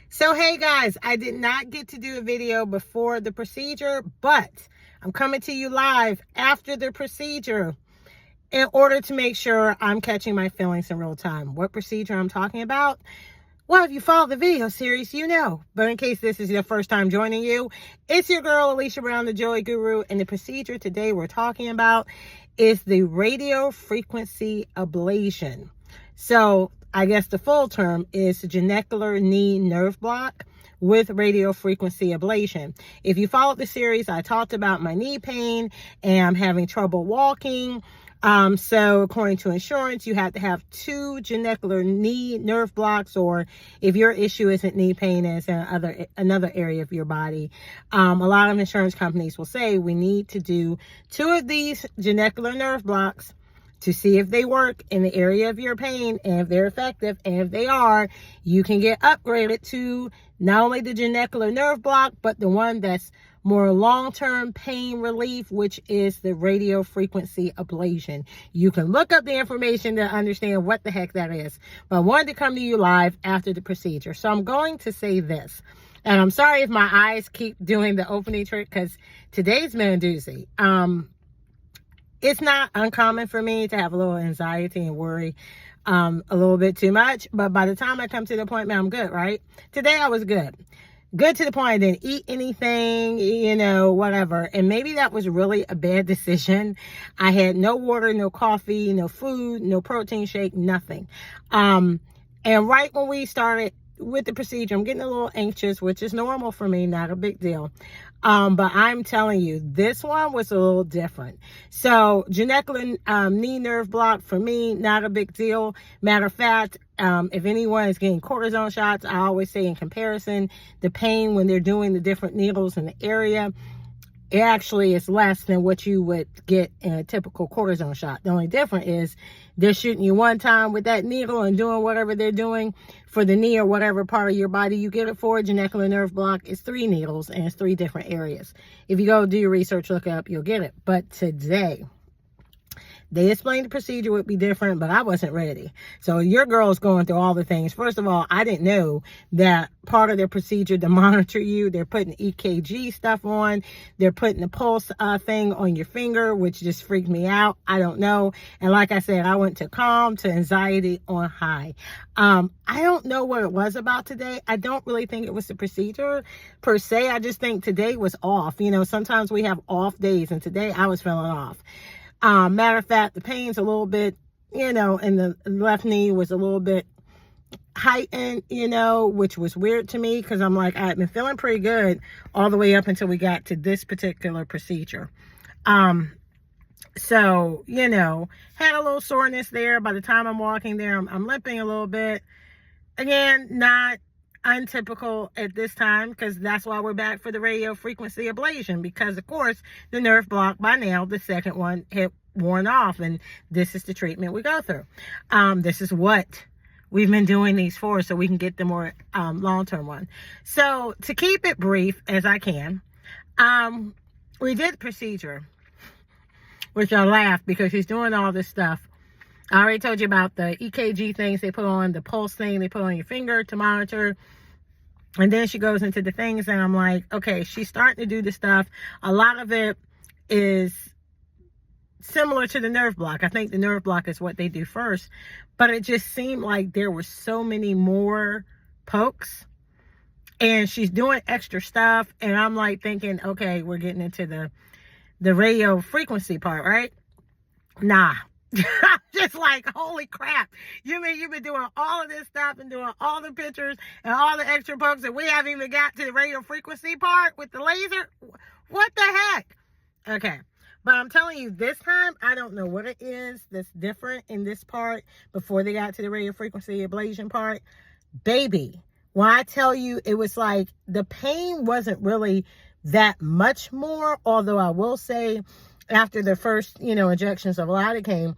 So hey guys, I did not get to do a video before the procedure, but I'm coming to you live after the procedure in order to make sure I'm catching my feelings in real time. What procedure I'm talking about? Well, if you follow the video series, you know. But in case this is your first time joining you, it's your girl, Alicia Brown, the Joy Guru. And the procedure today we're talking about is the radiofrequency ablation. So I guess the full term is genicular knee nerve block with radiofrequency ablation. If you followed the series, I talked about my knee pain and I'm having trouble walking. So according to insurance, you have to have 2 genicular knee nerve blocks, or if your issue isn't knee pain, it's another area of your body. A lot of insurance companies will say we need to do 2 of these genicular nerve blocks to see if they work in the area of your pain, and if they're effective, and if they are, you can get upgraded to not only the genicular nerve block, but the one that's more long-term pain relief, which is the radiofrequency ablation. You can look up the information to understand what the heck that is. But I wanted to come to you live after the procedure. So I'm going to say this. And I'm sorry if my eyes keep doing the opening trick, because today's been a doozy. It's not uncommon for me to have a little anxiety and worry a little bit too much. But by the time I come to the appointment, I'm good, right? Today I was good. Good to the point I didn't eat anything, whatever. And maybe that was really a bad decision. I had no water, no coffee, no food, no protein shake, nothing. And right when we started with the procedure, I'm getting a little anxious, which is normal for me, not a big deal. But I'm telling you, this one was a little different. So genicular knee nerve block for me, not a big deal. Matter of fact, if anyone is getting cortisone shots, I always say in comparison, the pain when they're doing the different needles in the area, it actually is less than what you would get in a typical cortisone shot. The only difference is they're shooting you one time with that needle and doing whatever they're doing for the knee or whatever part of your body you get it for. Genicular nerve block is 3 needles and it's 3 different areas. If you go do your research, look it up, you'll get it. But today, they explained the procedure would be different, but I wasn't ready. So your girl's going through all the things. First of all, I didn't know that part of their procedure to monitor you, they're putting EKG stuff on. They're putting the pulse thing on your finger, which just freaked me out. I don't know. And like I said, I went to calm to anxiety on high. I don't know what it was about today. I don't really think it was the procedure per se. I just think today was off. Sometimes we have off days, and today I was feeling off. Matter of fact, the pain's a little bit, in the left knee was a little bit heightened, which was weird to me, because I'm like, I've been feeling pretty good all the way up until we got to this particular procedure. So, had a little soreness there. By the time I'm walking there, I'm limping a little bit. Again, not untypical at this time, because that's why we're back for the radiofrequency ablation, because of course the nerve block by now, the second one, had worn off, and this is the treatment we go through. This is what we've been doing these for, so we can get the more long-term one. So to keep it brief as I can, we did the procedure, which I laughed because she's doing all this stuff. I already told you about the EKG things they put on, the pulse thing they put on your finger to monitor. And then she goes into the things, and I'm like, okay, she's starting to do the stuff. A lot of it is similar to the nerve block. I think the nerve block is what they do first. But it just seemed like there were so many more pokes. And she's doing extra stuff. And I'm like thinking, okay, we're getting into the radio frequency part, right? Nah. I'm just like, holy crap. You mean you've been doing all of this stuff and doing all the pictures and all the extra pokes, and we haven't even got to the radio frequency part with the laser? What the heck? Okay. But I'm telling you, this time, I don't know what it is that's different in this part before they got to the radio frequency ablation part. Baby, when I tell you, it was like the pain wasn't really that much more, although I will say, after the first, injections of lidocaine,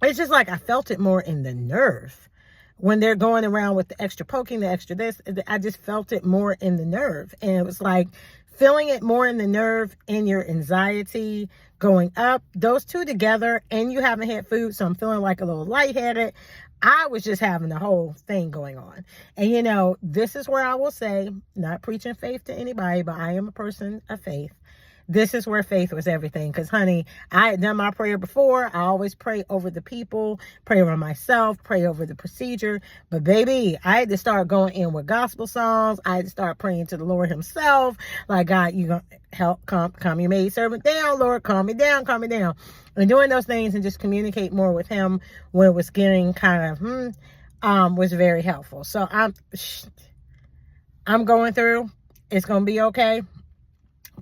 it's just like I felt it more in the nerve. When they're going around with the extra poking, the extra this, I just felt it more in the nerve. And it was like feeling it more in the nerve and your anxiety going up. Those two together, and you haven't had food, so I'm feeling like a little lightheaded. I was just having the whole thing going on. And, you know, this is where I will say, not preaching faith to anybody, but I am a person of faith. This is where faith was everything. Because, honey, I had done my prayer before. I always pray over the people, pray over myself, pray over the procedure. But, baby, I had to start going in with gospel songs. I had to start praying to the Lord himself. Like, God, you going to help calm your maid servant down, Lord. Calm me down, calm me down. And doing those things and just communicate more with him when it was getting kind of, was very helpful. So, I'm going through. It's going to be okay.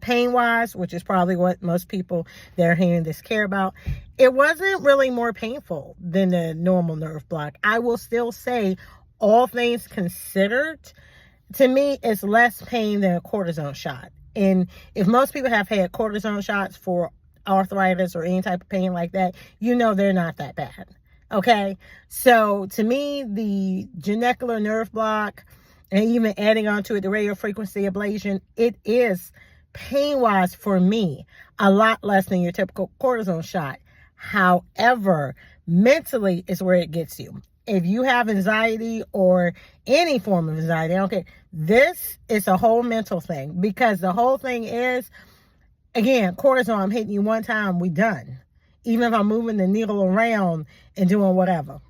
Pain-wise, which is probably what most people that are hearing this care about, it wasn't really more painful than the normal nerve block. I will still say, all things considered, to me, it's less pain than a cortisone shot. And if most people have had cortisone shots for arthritis or any type of pain like that, you know they're not that bad. Okay? So, to me, the genicular nerve block, and even adding on to it the radiofrequency ablation, it is pain-wise for me a lot less than your typical cortisone shot. However, mentally is where it gets you. If you have anxiety or any form of anxiety, I don't care, this is a whole mental thing, because the whole thing is, again, cortisone, I'm hitting you one time, we done. Even if I'm moving the needle around and doing whatever.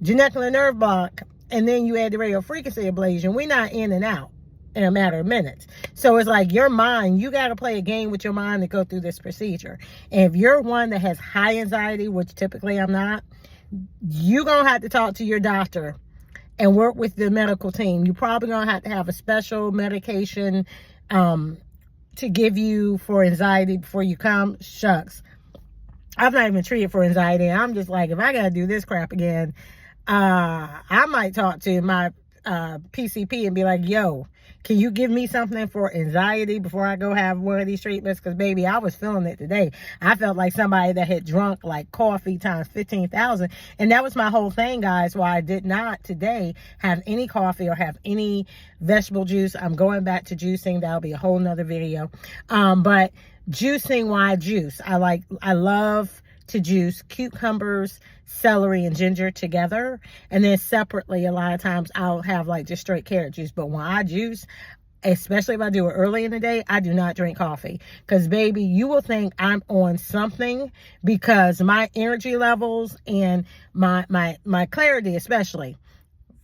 Genicular nerve block, and then you add the radiofrequency ablation, we're not in and out in a matter of minutes. So it's like your mind, you got to play a game with your mind to go through this procedure. And if you're one that has high anxiety, which typically I'm not, you're going to have to talk to your doctor and work with the medical team. You're probably going to have a special medication to give you for anxiety before you come. Shucks. I've not even treated for anxiety. I'm just like, if I got to do this crap again, I might talk to my PCP and be like, yo, can you give me something for anxiety before I go have one of these treatments? Because, baby, I was feeling it today. I felt like somebody that had drunk like coffee times 15,000. And that was my whole thing, guys, why I did not today have any coffee or have any vegetable juice. I'm going back to juicing. That'll be a whole nother video. But juicing, why juice? I love to juice cucumbers, celery, and ginger together. And then separately, a lot of times I'll have like just straight carrot juice. But when I juice, especially if I do it early in the day, I do not drink coffee. Because, baby, you will think I'm on something, because my energy levels and my clarity, especially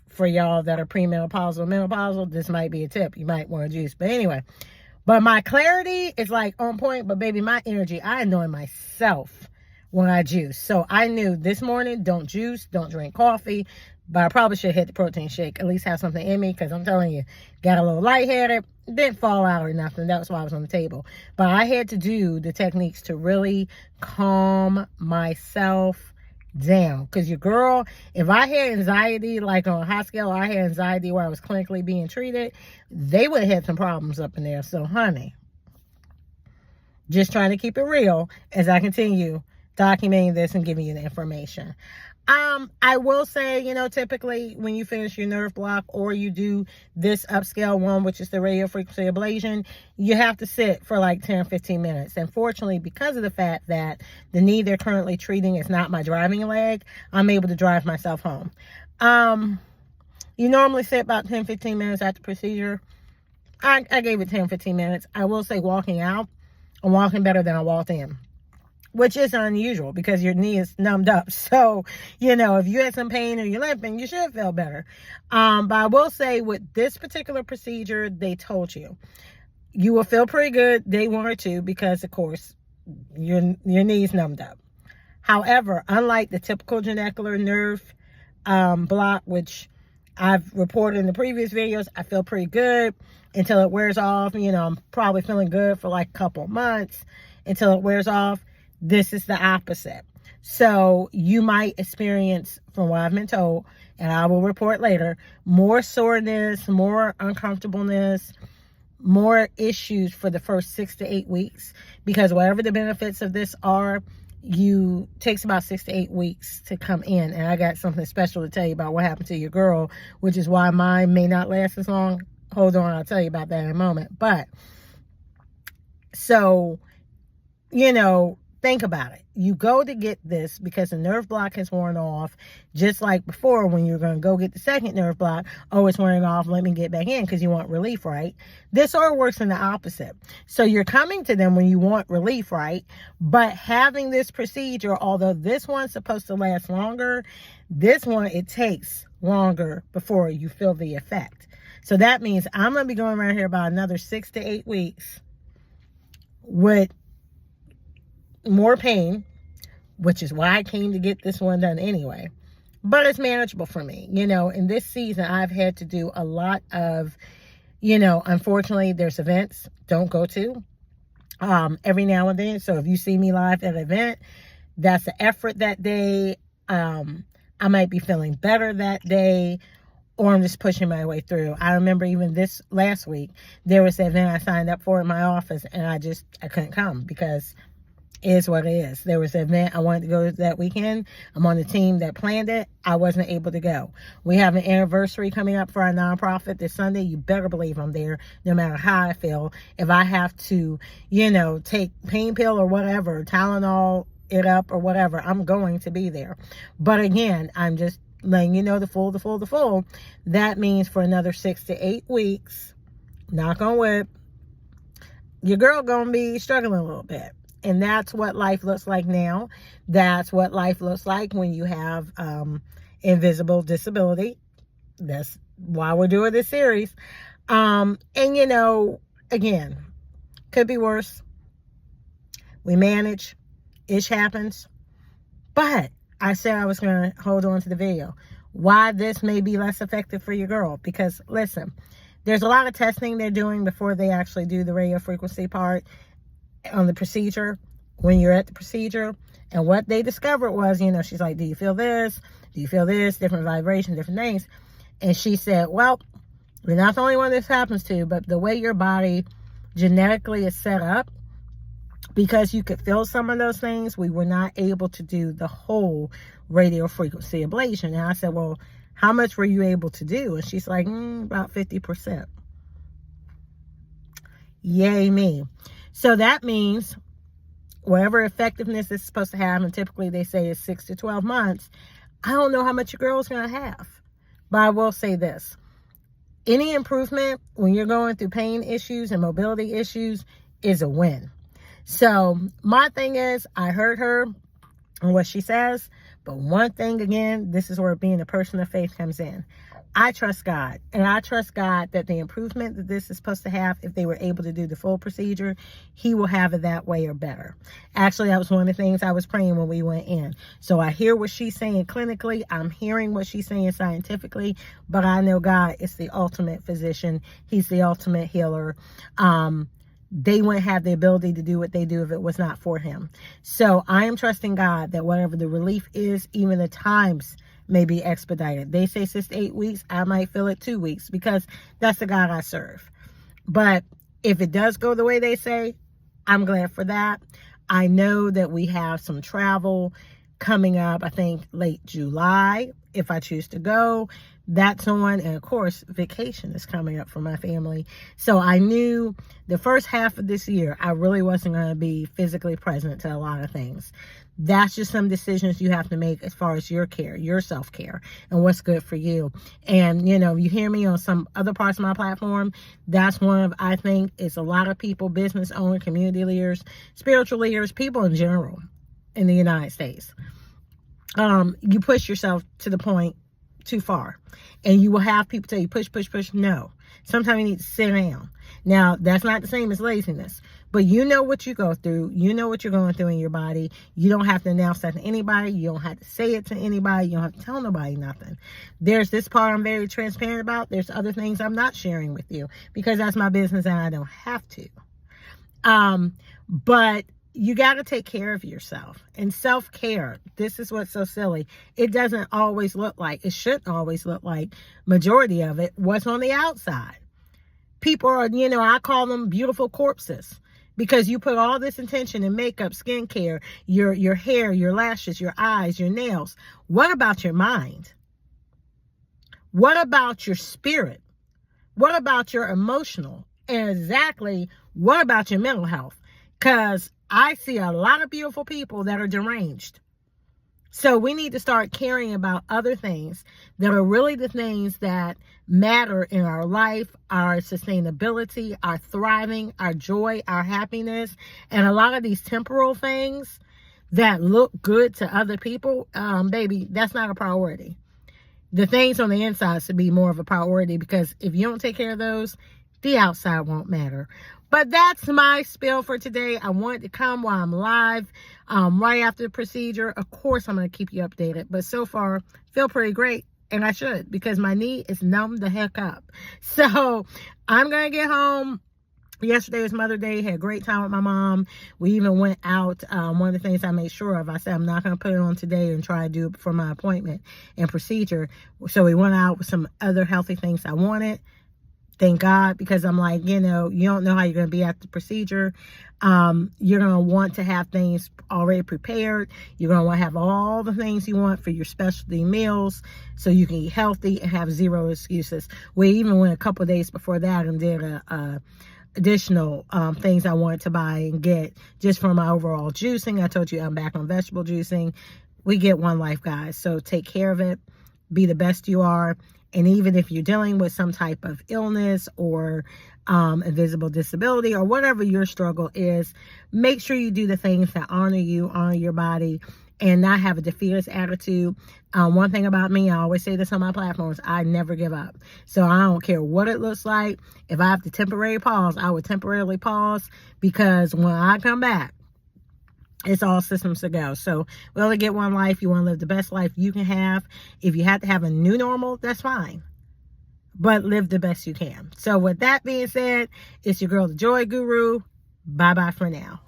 for y'all that are premenopausal, menopausal, this might be a tip. You might want to juice. But anyway, but my clarity is like on point. But, baby, my energy, I annoy myself when I juice. So I knew this morning, don't juice, don't drink coffee, but I probably should hit the protein shake, at least have something in me, because I'm telling you, got a little lightheaded, didn't fall out or nothing. That's why I was on the table. But I had to do the techniques to really calm myself down. Because your girl, if I had anxiety, like on a high scale, I had anxiety where I was clinically being treated, they would have had some problems up in there. So, honey, just trying to keep it real as I continue documenting this and giving you the information. I will say, you know, typically when you finish your nerve block or you do this upscale one, which is the radiofrequency ablation, you have to sit for like 10 or 15 minutes. And fortunately, because of the fact that the knee they're currently treating is not my driving leg, I'm able to drive myself home. You normally sit about 10, 15 minutes after procedure. I gave it 10, 15 minutes. I will say walking out, I'm walking better than I walked in, which is unusual because your knee is numbed up. So, you know, if you had some pain or you're limping, you should feel better. But I will say with this particular procedure, they told you will feel pretty good day 1 or 2 because, of course, your knee's numbed up. However, unlike the typical genicular nerve block, which I've reported in the previous videos, I feel pretty good until it wears off. You know, I'm probably feeling good for like a couple months until it wears off. This is the opposite. So you might experience, from what I've been told, and I will report later, more soreness, more uncomfortableness, more issues for the first 6 to 8 weeks, because whatever the benefits of this are, takes about 6 to 8 weeks to come in. And I got something special to tell you about what happened to your girl, which is why mine may not last as long. Hold on, I'll tell you about that in a moment. But so, you know, Think about it. You go to get this because the nerve block has worn off, just like before when you're going to go get the second nerve block. Oh, it's wearing off. Let me get back in because you want relief, right? This all works in the opposite. So you're coming to them when you want relief, right? But having this procedure, although this one's supposed to last longer, this one, it takes longer before you feel the effect. So that means I'm going to be going around here about another 6 to 8 weeks with more pain, which is why I came to get this one done anyway. But it's manageable for me. You know, in this season, I've had to do a lot of, you know, unfortunately, there's events don't go to every now and then. So if you see me live at an event, that's an effort that day. I might be feeling better that day, or I'm just pushing my way through. I remember even this last week, there was an event I signed up for in my office, and I couldn't come because it is what it is. There was an event I wanted to go to that weekend. I'm on the team that planned it. I wasn't able to go. We have an anniversary coming up for our nonprofit this Sunday. You better believe I'm there, no matter how I feel. If I have to, you know, take pain pill or whatever, Tylenol it up or whatever, I'm going to be there. But again, I'm just letting you know the full. That means for another 6 to 8 weeks, knock on wood, your girl gonna be struggling a little bit. And that's what life looks like now. That's what life looks like when you have invisible disability. That's why we're doing this series. And, you know, again, could be worse. We manage. Ish happens. But I said I was going to hold on to the video. Why this may be less effective for your girl. Because, listen, there's a lot of testing they're doing before they actually do the radio frequency part on the procedure, when you're at the procedure. And what they discovered was, you know, she's like, do you feel this? Do you feel this? Different vibrations, different things. And she said, well, you're not the only one this happens to, but the way your body genetically is set up, because you could feel some of those things, we were not able to do the whole radio frequency ablation. And I said, well, how much were you able to do? And she's like, about 50%. Yay me. So that means whatever effectiveness it's supposed to have, and typically they say is 6 to 12 months, I don't know how much your girl's going to have. But I will say this. Any improvement when you're going through pain issues and mobility issues is a win. So my thing is, I heard her and what she says, but one thing again, this is where being a person of faith comes in. I trust God, and I trust God that the improvement that this is supposed to have, if they were able to do the full procedure, he will have it that way or better. Actually, that was one of the things I was praying when we went in. So I hear what she's saying clinically. I'm hearing what she's saying scientifically, but I know God is the ultimate physician. He's the ultimate healer. They wouldn't have the ability to do what they do if it was not for him. So I am trusting God that whatever the relief is, even the times may be expedited. They say 6 to 8 weeks. I might feel it 2 weeks because that's the God I serve. But if it does go the way they say, I'm glad for that. I know that we have some travel coming up, I think late July, if I choose to go. That's on, and of course, vacation is coming up for my family. So I knew the first half of this year, I really wasn't going to be physically present to a lot of things. That's just some decisions you have to make as far as your care, your self-care, and what's good for you. And, you know, you hear me on some other parts of my platform, that's one of, I think, it's a lot of people, business owners, community leaders, spiritual leaders, people in general in the United States. You push yourself to the point too far. And you will have people tell you, push. No. Sometimes you need to sit down. Now, that's not the same as laziness. But you know what you go through. You know what you're going through in your body. You don't have to announce that to anybody. You don't have to say it to anybody. You don't have to tell nobody nothing. There's this part I'm very transparent about. There's other things I'm not sharing with you because that's my business and I don't have to. But you got to take care of yourself. And self-care, this is what's so silly. It doesn't always look like, it shouldn't always look like, majority of it, what's on the outside. People are, you know, I call them beautiful corpses because you put all this intention in makeup, skincare, your hair, your lashes, your eyes, your nails. What about your mind? What about your spirit? What about your emotional? And exactly, what about your mental health? Because I see a lot of beautiful people that are deranged. So we need to start caring about other things that are really the things that matter in our life, our sustainability, our thriving, our joy, our happiness. And a lot of these temporal things that look good to other people, baby, that's not a priority. The things on the inside should be more of a priority, because if you don't take care of those, the outside won't matter. But that's my spiel for today. I wanted to come while I'm live, right after the procedure. Of course, I'm going to keep you updated. But so far, feel pretty great. And I should, because my knee is numb the heck up. So I'm going to get home. Yesterday was Mother's Day. Had a great time with my mom. We even went out. One of the things I made sure of, I said, I'm not going to put it on today and try to do it for my appointment and procedure. So we went out with some other healthy things I wanted. Thank God, because I'm like, you don't know how you're going to be at the procedure. You're going to want to have things already prepared. You're going to want to have all the things you want for your specialty meals so you can eat healthy and have zero excuses. We even went a couple of days before that and did additional things I wanted to buy and get just for my overall juicing. I told you I'm back on vegetable juicing. We get one life, guys. So take care of it. Be the best you are. And even if you're dealing with some type of illness or invisible disability or whatever your struggle is, make sure you do the things that honor you, honor your body, and not have a defeatist attitude. One thing about me, I always say this on my platforms, I never give up. So I don't care what it looks like. If I have to temporarily pause, I would temporarily pause, because when I come back, it's all systems to go. So we only get one life. You want to live the best life you can have. If you have to have a new normal, that's fine. But live the best you can. So with that being said, it's your girl, the Joy Guru. Bye-bye for now.